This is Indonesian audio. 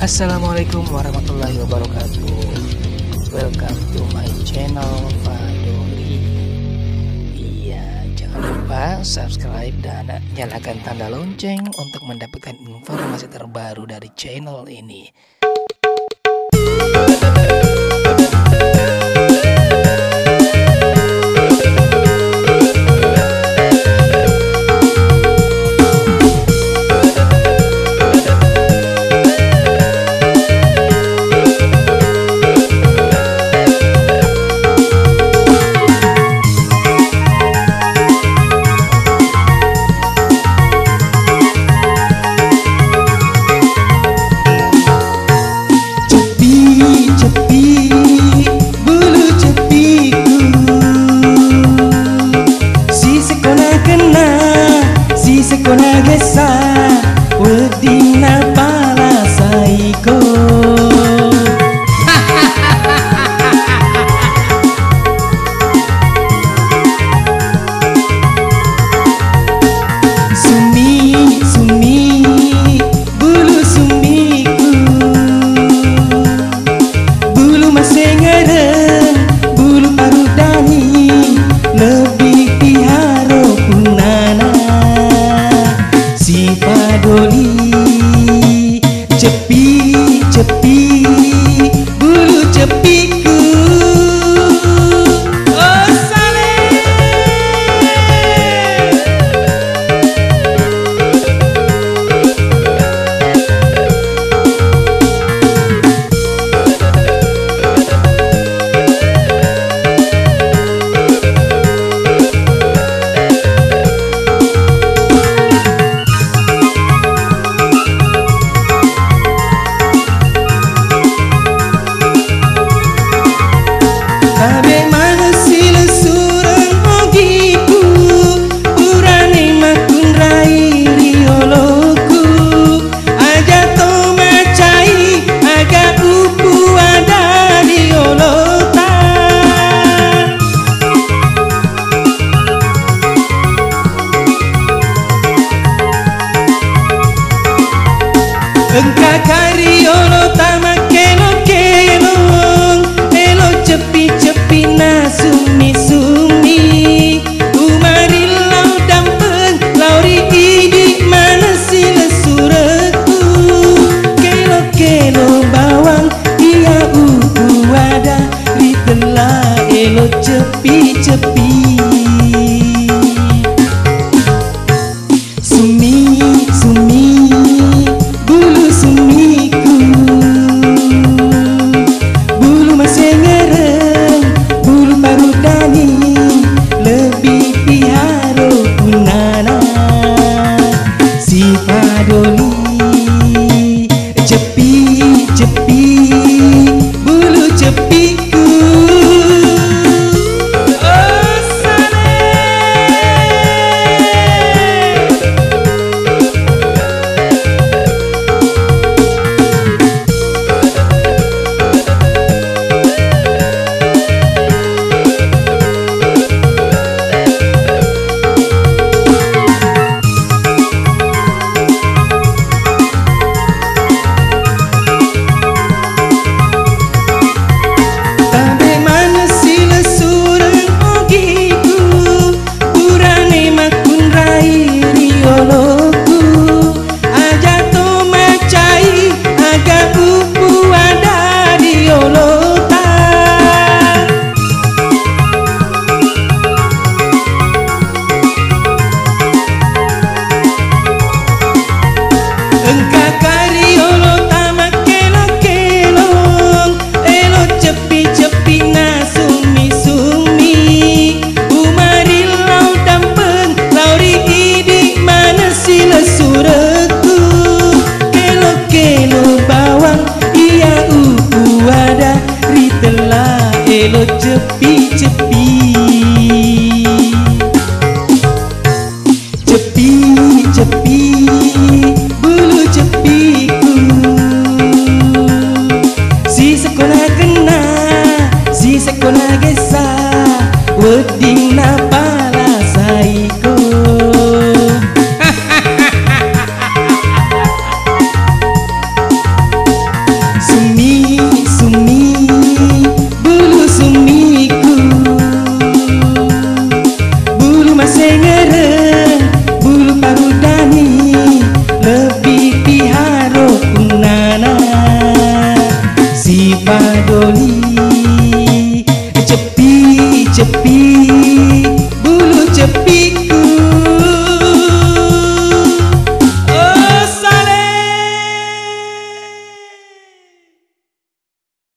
Assalamualaikum warahmatullahi wabarakatuh. Welcome to my channel Fadori. Iya, jangan lupa subscribe dan nyalakan tanda lonceng untuk mendapatkan informasi terbaru dari channel ini. Sekona gesa wedina pala saiko sumi sumi bulu sumiku bulu masih ngereng bulu parudani lebih piharo punana si Fadoli cepi bulu cepiku. Oh saleh bagaimana sila surang ogiku urane makun rai rioloku aja to macai aga upu ada riolota engka kariolota makelo-kelo cepi na sumi umarilau dampeng lauri idi mana sila sureku kelo bawang ia ada di telah elo cepi sumi bulu sumiku bulu masih ngereng bulu baru Doli